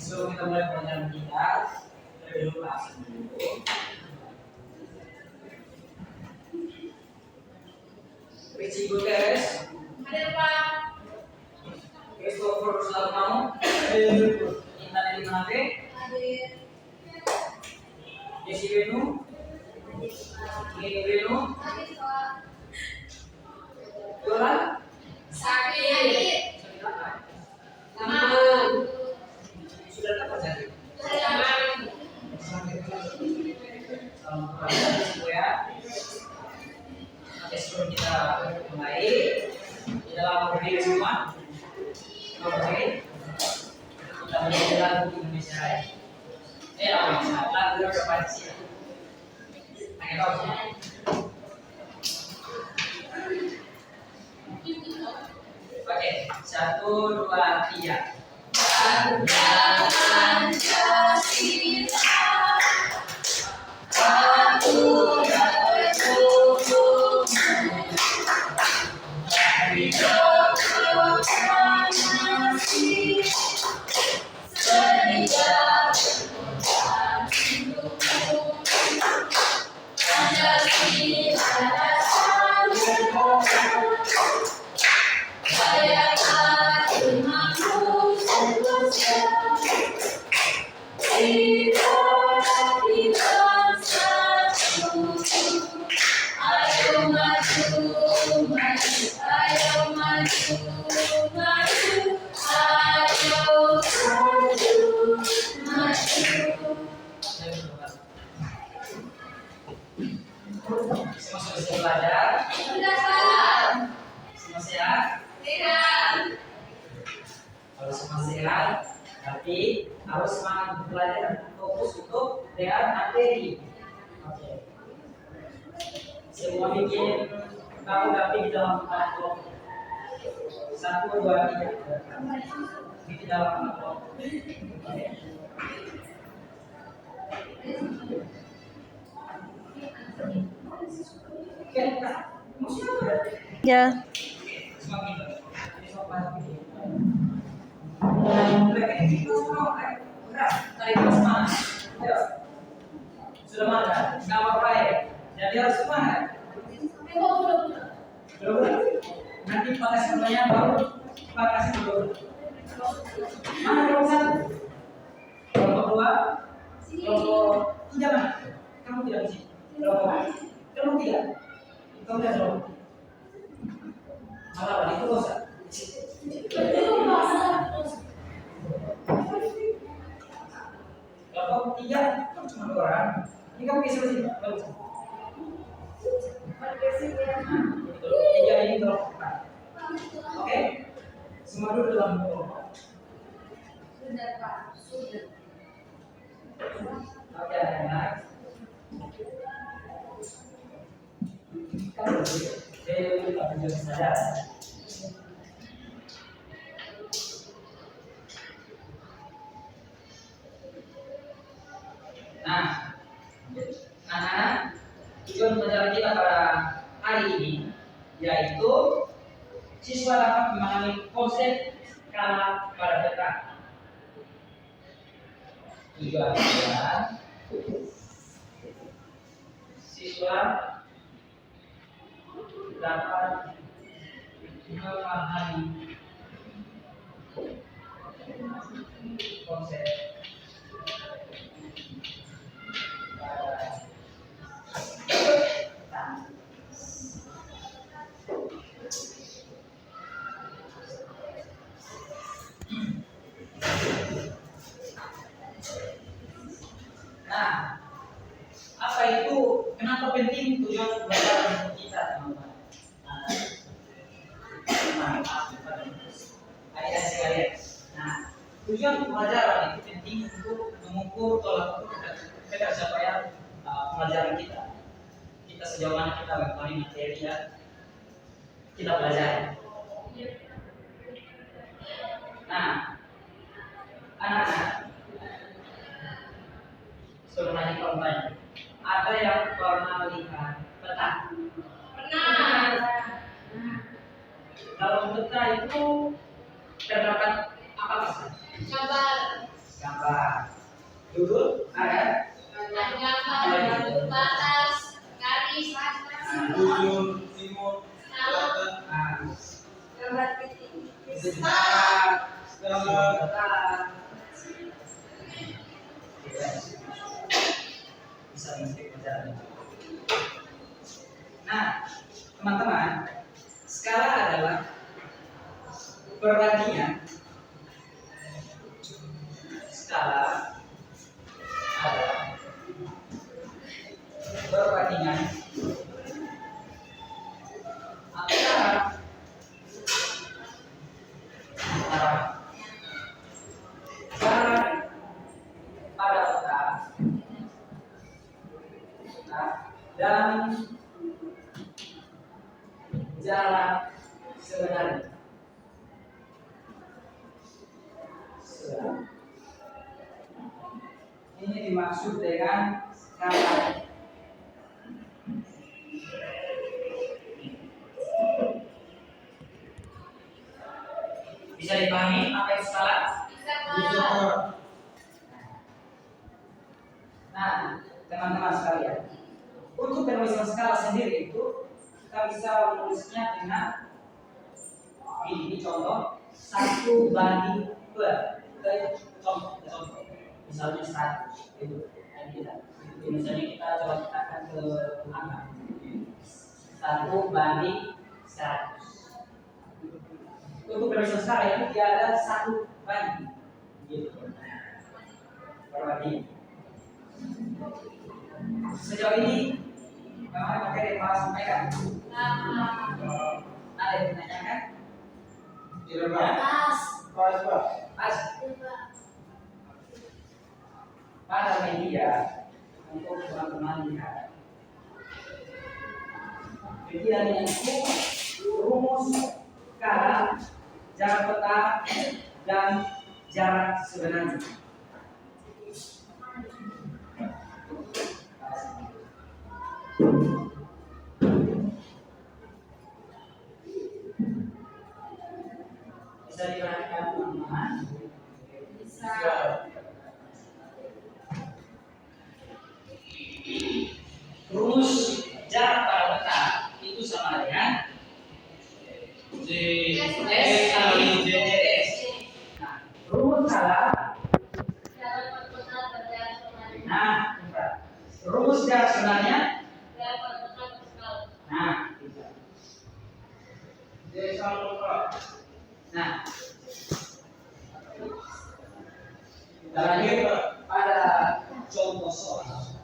Sebelum kita mulai pelajaran kita, dulu absen dulu. Richie Gutierrez. Hadir Pak. Christopher Salmano. Hadir. Intan Elimanate. Hadir. Jesse Benu. Ini Benu. Hadir Pak. Yolan. Sakit. Hadir. Lampu. Sudah dapat jadi. Salam kepada semua. Oke, sebelum kita mulai, di dalam berdiri semua. Oke, kita menyanyi lagu Indonesia Raya. Lagu Indonesia. Ayo tahu. Oke, 1, 2, 3. Pancasila, aku bertubuh dari proklamasi sejak Pancasila saya akan mampu selesai kita satu. Ayo maju, maju, ayo maju, maju, ayo maju, maju. Semua sudah belajar? Sudah Pak. Semua sehat? Sehat. Kalau semua sehat, tapi harus semangat belajar dan fokus untuk dengan materi. Oke. Semua bikin kamu tapi di dalam amplop. 1, 2, 3. Di dalam amplop. Oke. Oke, Kak. Maksudnya apa? Ya. Semua gitu. Ini semua pasti. Mereka ini semua berat. Tadi semangat. Ayo. Sudah makan? Nggak apa-apa ya. Jadi harus semangat. Belum. Nanti pakai semuanya baru pakai dulu. Mana kelompok 1? Kelompok 2? Kelompok 3 mana? Kamu tidak di sini. Kelompok 3. Kamu tidak kelompok. Malah itu dosa. Kelompok 3 kamu cuma 2 orang. Ini kamu kisah sini. Bagus. Tiga ini kelompok 4. Oke? Semua dulu dalam kelompok. Sudah Pak. Sudah. Oke, anak. Kamu tidak sadar. Nah, anak-anak, tujuan pelajaran kita pada hari ini yaitu siswa dapat memahami konsep skala pada peta. Tujuannya siswa dapat memahami konsep Nah, apa itu? Kenapa penting tujuan pelajaran untuk kita, teman-teman? Adik-adik sekalian. Nah, tujuan pelajaran itu penting untuk mengukur tolak ukur pencapaian pelajaran kita. Kita sejauh mana kita mengetahui materi yang kita pelajari. Nah, anak-anak, suruh nanya kamu tanya. Ada yang pernah lihat peta? Pernah. Dalam peta itu terdapat apa saja? Gambar. Gambar Betul? Ada? Gambar batas garis Ujung, timur, kalau selatan, gambar titik Sebentar. selatan. Bisa mengikuti pelajaran. Nah, teman-teman, skala adalah perbandingan. Skala adalah perbandingan antara jarak pada peta dan jarak sebenarnya. Ini dimaksud dengan skala. Bisa dipahami apa itu skala? Bisa. Nah, teman-teman sekalian, untuk penulisan skala sendiri itu kita bisa menulisnya dengan ini contoh 1:2. Contoh. Misalnya 100 itu yang kita. Misalnya kita coba katakan ke angka 1:100. Untuk penulisan skala itu dia ada 1 gitu. Berbanding. Sejauh ini memang materi yang Pak sampaikan. Ada yang menanyakan? Tidak, Pak. pas Pas, Pak. Mas, pada media untuk teman-teman lihat. Media itu rumus skala, jarak peta dan jarak sebenarnya. Bisa diperhatikan teman-teman. bisa Rumus jarak pada peta itu sama dengan J, S kali J. nah, rumus skala. jarak perputaran berjalan sebenarnya Nah, rumus jarak sebenarnya. jarak perputaran berskala Nah, gitu. J sama, Pak. Nah, kita lanjut pada contoh soal.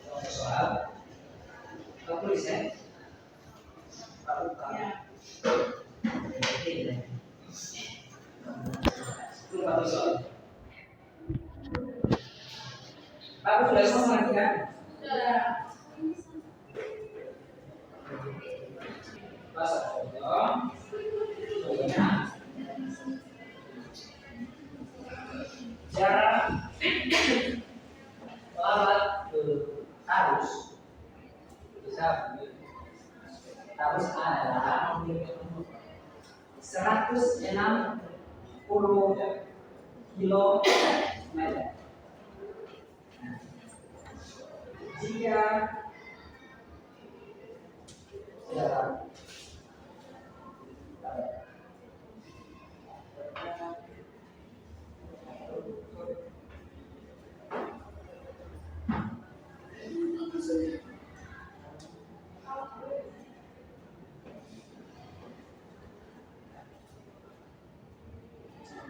Contoh soal. Kita tulis ya. Pak Buka. Oke, deh. Itu satu soal. Pak sudah semua lagi kan? sudah Bahasa contoh. Contohnya jarak lalat ke arus harus adalah 160 kilometer. Jika jarak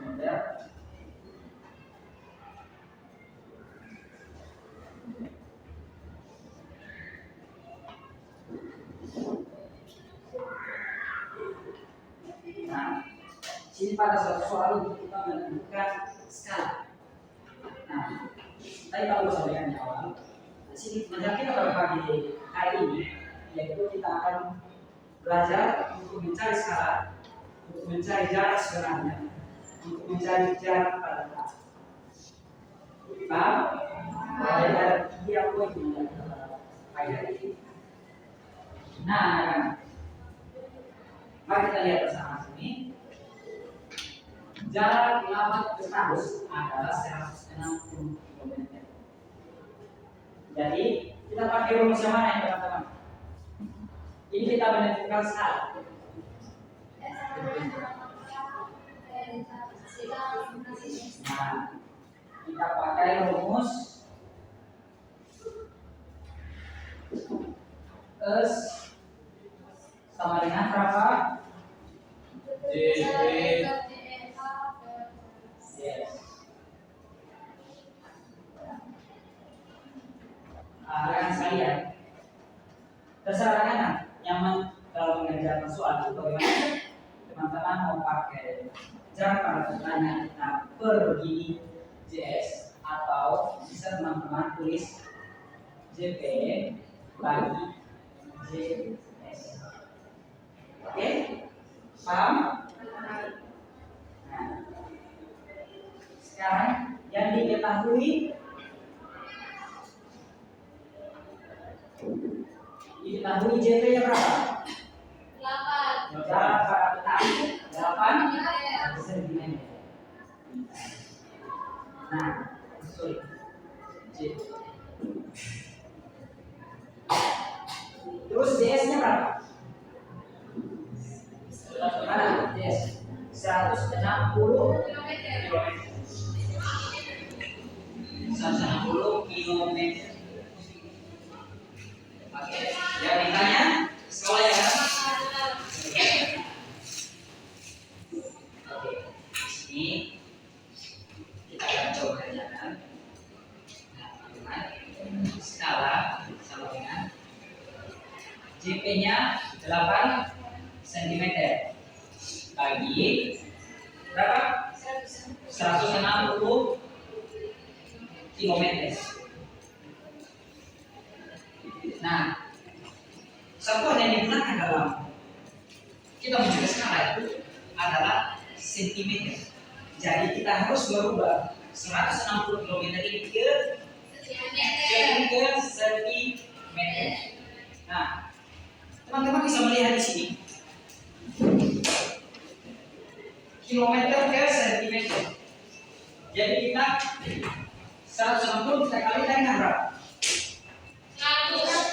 meter. Nah, sini pada suatu soal untuk kita menentukan skala. Nah, tadi kalau sampaikan di awal, di sini pelajaran kita pada pagi hari ini, yaitu kita akan belajar untuk mencari skala, untuk mencari jarak sebenarnya, untuk mencari jarak pada peta. Paham? Ada 3 poin yang kita pagi hari ini. Nah, kan. Mari kita lihat bersama sini. Jarak lawan ke kampus adalah 160 km. Jadi kita pakai rumus yang mana ya teman-teman? Ini kita menentukan skala. Nah, kita pakai rumus S sama dengan berapa? JP. Yes. Rekan sekalian, terserah rekan yang kalau mengerjakan soal itu bagaimana? Teman-teman mau pakai jarak pada pertanyaan kita per gini JS atau bisa teman-teman tulis JP bagi JS. Oke? Paham? Nah, sekarang yang diketahui JP-nya berapa? 8. Jarak pada peta 8 cm. Nah, sorry. J. Terus JS-nya berapa? Mana? JS 160 km. 160 km. Oke, yang ditanya sekolah ya kan? Oke, ini kita akan coba kerjakan. Nah, teman-teman, skala sama dengan JP-nya 8 cm bagi berapa? 160 km. Nah, satuan yang digunakan dalam kita menjaga skala itu adalah sentimeter. Jadi kita harus merubah 160 km ini ke sentimeter. Nah, teman-teman bisa melihat di sini kilometer ke sentimeter. Jadi kita 160 kita kali dengan berapa?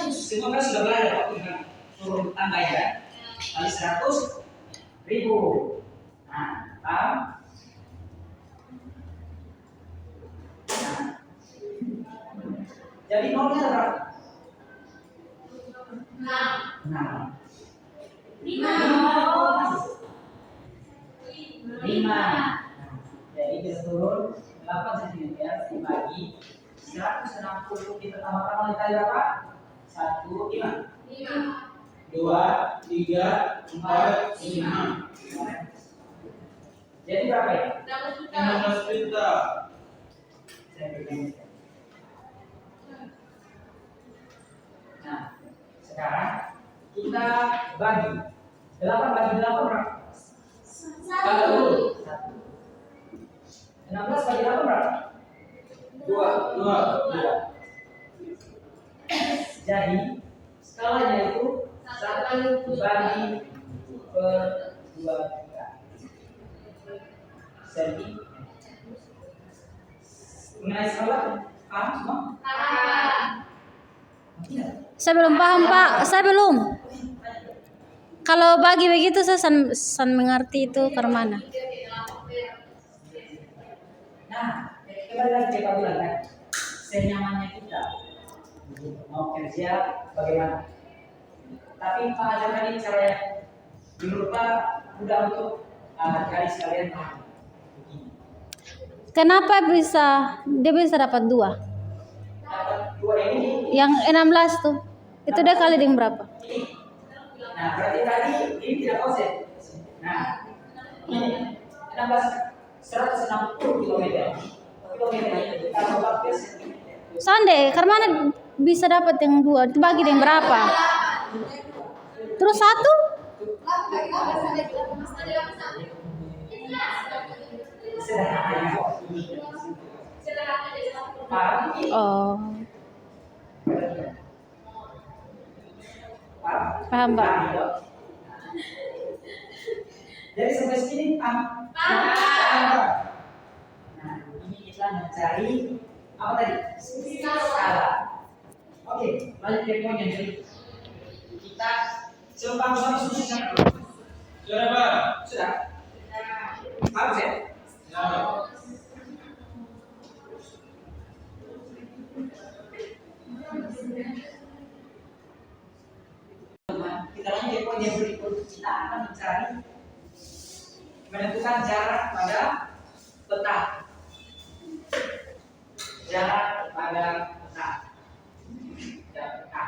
Semua kan sudah belajar waktu dengan turun tangga ya. Kali 100.000. Nah, paham? Nah. Jadi nolnya berapa? 6. 5. Jadi bisa turun 8 cm dibagi 160 pertama-tama dikali berapa? 1, 5. 2, 3, 4, 5. Jadi berapa ya? 15 juta. Nah, sekarang kita bagi 8 bagi 8 berapa? 1. 16 bagi 8 berapa? 2. Jadi skalanya itu 1 bagi per 23 cm. Mengenai skala paham semua? Tidak. Saya belum paham Pak, saya belum. Kalau bagi begitu saya san mengerti itu ke mana. Nah, kembali lagi kita bilang kan, senyamannya kita mau kerja bagaimana. Tapi Pak ajarkan ini cara yang menurut Pak mudah untuk garis kalian paham. Begini. Kenapa dia bisa dapat 2? Dapat 2 ini. Yang 16 tuh, itu dia kali dengan berapa? Nah, berarti tadi ini tidak kosen. Nah, ini 160 km. Kilometernya kita ubah ke sentimeter. Sande, karena mana bisa dapat yang 2? Itu bagi dengan berapa? Terus 1? Oh, Paham? paham Pak. Jadi sampai sini paham? Nah, ini kita mencari apa tadi? Skala. Oke, lanjut ke poin yang berikut. Kita coba susunan dulu. Sudah, Pak. Sudah? Harus ya? Ya. Kita lanjut ke poin yang berikut. Kita akan mencari menentukan jarak pada peta. Jarak pada peta. Jarak peta.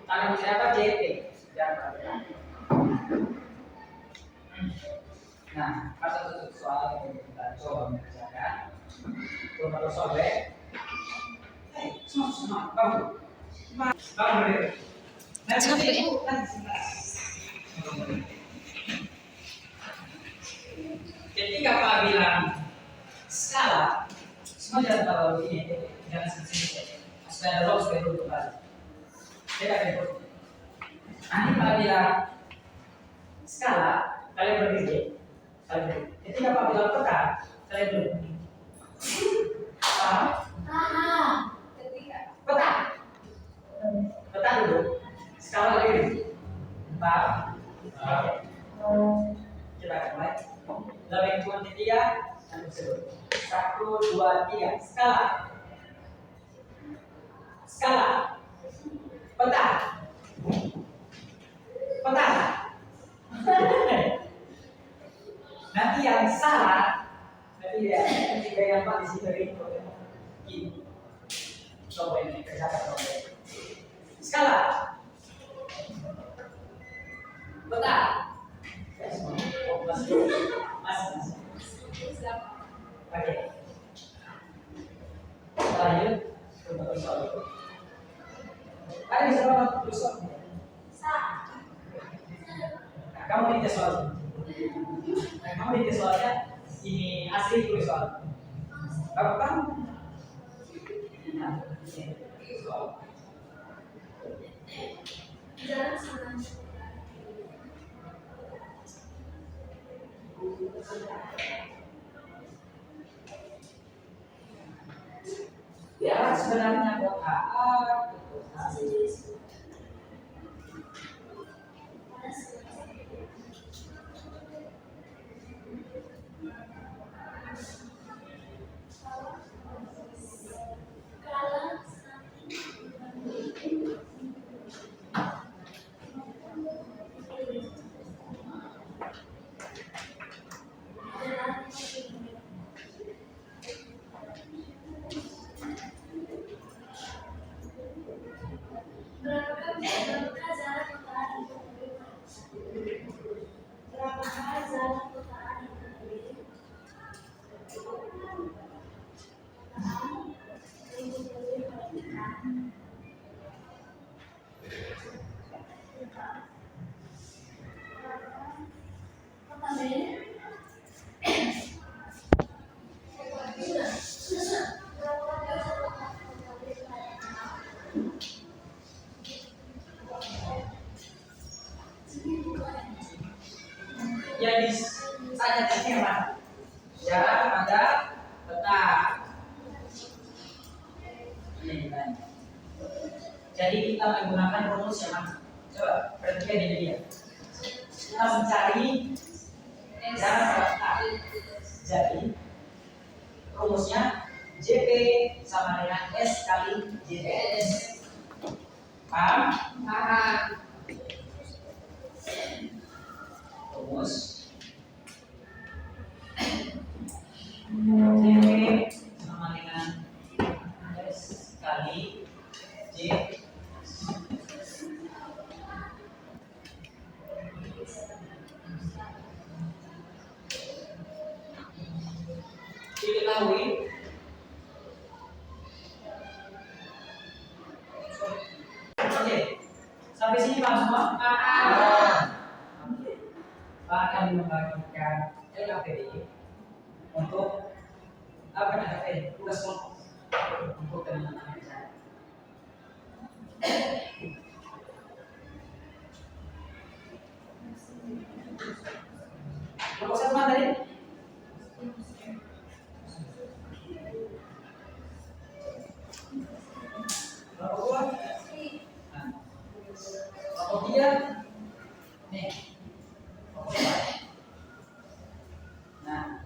Tangan siapa? JP. Jarak pada peta. Nah, pasal satu soal yang kita coba mengerjakan. Coba sobek. Semua, bangun. Bangun. Capek. Ketika Pak bilang skala, semua jangan terlalu ini, jangan sedikit. Supaya ada loss supaya dulu kembali. Saya akan ikut. Nanti Pak bilang skala, kalian berdiri. Ketika Pak bilang peta, kalian dulu. Paham? Peta. Peta dulu. Skala lagi. Paham? Oke. Kita akan mulai. Dalam hitungan ketiga, dan sebut. 1, 2, 3. Skala. Skala. Peta. Peta. Nanti yang salah, nanti ya, ketiga yang Pak di sini ini. Coba ini kerjakan coba. Skala. Peta. Masih. Oke. Lanjut. Coba soal itu. Ada bisa banget terus soal. Nah, kamu minta soal. Nah, kamu minta soalnya ini asli tulis soal. Kamu kan? Nah, ini soal. Ya sebenarnya buat AA yang saya tadi apa? Jarak pada peta. Ini tanya. Jadi kita menggunakan rumus yang mana? Coba perhatikan ini dia. Kita mencari jarak pada peta. Jadi rumusnya JP sama dengan S kali JS. Paham? Paham. Rumus JP sama dengan S kali J. Diketahui oke, sampai sini paham semua? Pak akan membagikan LKPD untuk apa namanya tugas kelompok untuk teman-teman yang saya. Kelompok 1 mana tadi? Kelompok 2? Nah. Kelompok 3? Nih. Kelompok 4. Nah.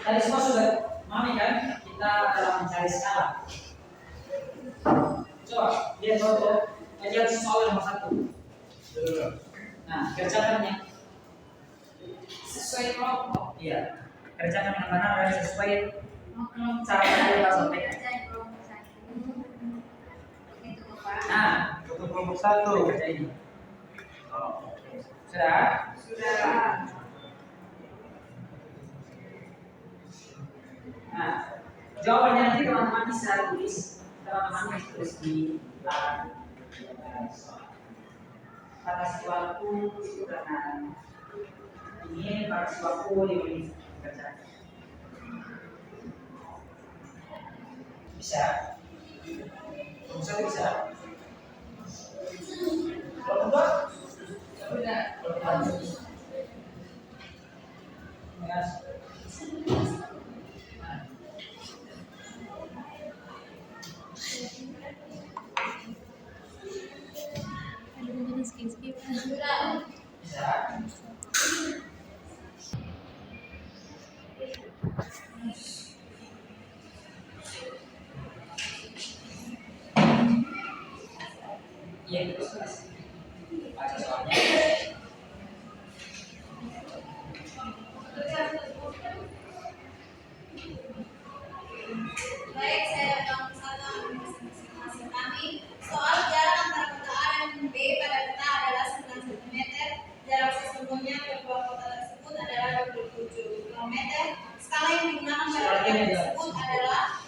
Tadi semua sudah memahami kan? Kita dalam mencari skala. Coba lihat contoh kajian soal nomor 1. Nah, kerjakannya Sesuai kelompok. iya, kerjakan yang benar dan sesuai cara yang kita sampaikan. Nah, Untuk kelompok 1. kerja ini. Sudah? Sudah. Nah, jawabannya nanti teman-teman bisa tulis, teman-teman bisa tulis di belakang. Kata siswaku itu karena ini para siswaku di kerja. Bisa? Bisa bisa. Kalau dua? Sudah. Kalau dua? Ya. Sudah. Bisa. Iya, terus mas. Baca soalnya. Baik, saya datang ke sana masing-masing kami. Soal jarak antara kota A dan B pada peta adalah 9 cm. Jarak sesungguhnya kedua kota tersebut adalah 27 km. Skala yang digunakan pada peta tersebut adalah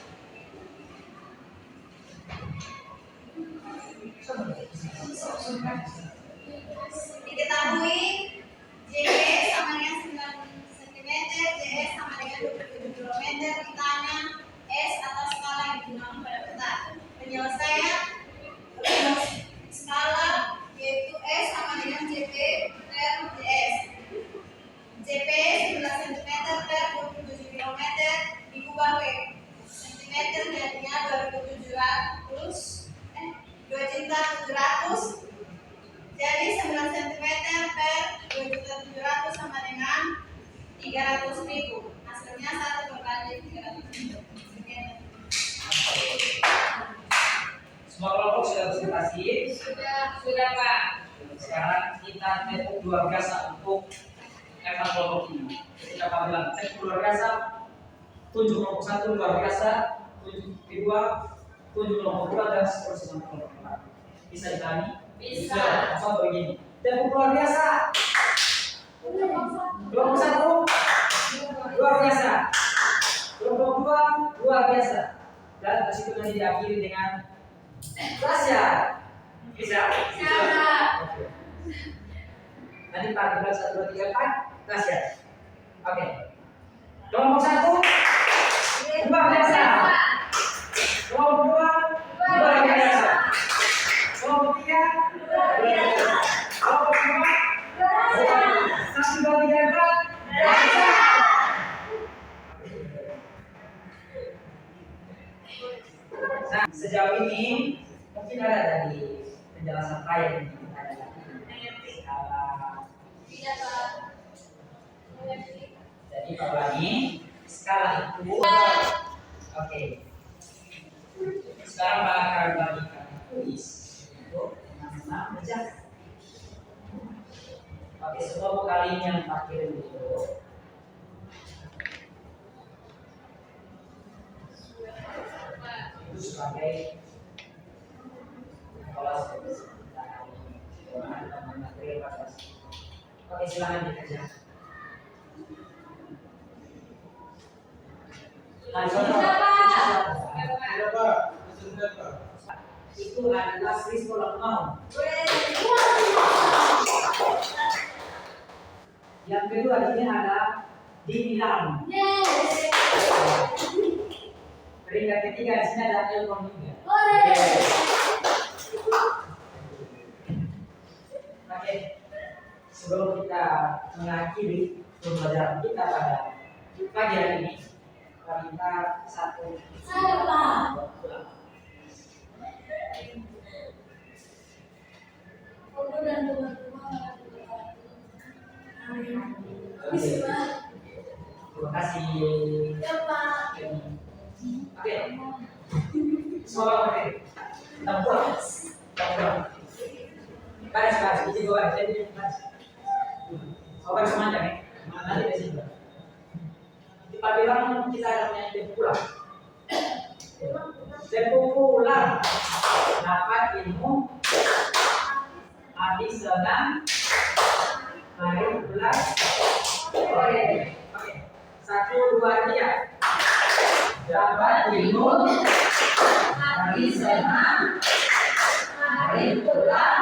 diketahui JB sama dengan 9 cm, JS sama dengan 27 km. Ditanya S atau skala yang digunakan pada peta. Penyelesaian skala yaitu S sama dengan JP per JS. JP 9 cm per 27 km diubah W cm jadinya 2.700 jadi 9 cm per 2.700 sama dengan 300.000. Hasilnya 1/300.000 cm. Semua kelompok sudah presentasi. Sudah Pak. Sekarang kita tekuk luar biasa untuk level kelompok ini. Ketika Pak bilang tekuk luar biasa, tunjuk kelompok 1 luar biasa, tunjuk kedua, tunjuk kelompok 2 dan seterusnya sampai kelompok 4. Bisa dipahami? Bisa. Contoh begini. Tekuk luar biasa. Kelompok 1 luar biasa. Kelompok 2 luar biasa. Dan di situ nanti diakhiri dengan Tasya. Bisa? Bisa. Oke. Nanti Pak bilang 1, 2, 3, 4 Tasya. Oke. Kelompok 1 luar biasa. Kelompok 2 luar biasa. Kelompok 3 luar biasa. Kelompok 4 1, 2, 3, 4 biasa. Nah, sejauh ini mungkin ada dari penjelasan saya yang kita ada skala. Tidak Pak. Jadi Pak ulangi skala itu. Oke. Sekarang Pak akan bagikan kuis untuk teman-teman mengerjakan. Oke, semua kali yang Pak kirim itu. Itu sebagai kelas materi pada. Oke, silakan dikerjakan. Nah, contoh Sudah Pak. Sudah Pak. itu adalah series kolom mau. Yang kedua di sini ada dibilang. Peringkat ketiga di sini ada elkon juga. Oke. sebelum kita mengakhiri pembelajaran kita pada pagi hari ini, kita satu terima kasih. Oke, semua oke. Kita pulang. Baris, izin gue baris, jadi baris. Baris semuanya nih, nanti di sini. Kita bilang kita akan menyanyi pulang. Tempo pulang, dapat ilmu, habis senang, hari pulang. Oke, 1, 2, 3. Dapat ilmu, habis senang, hari pulang.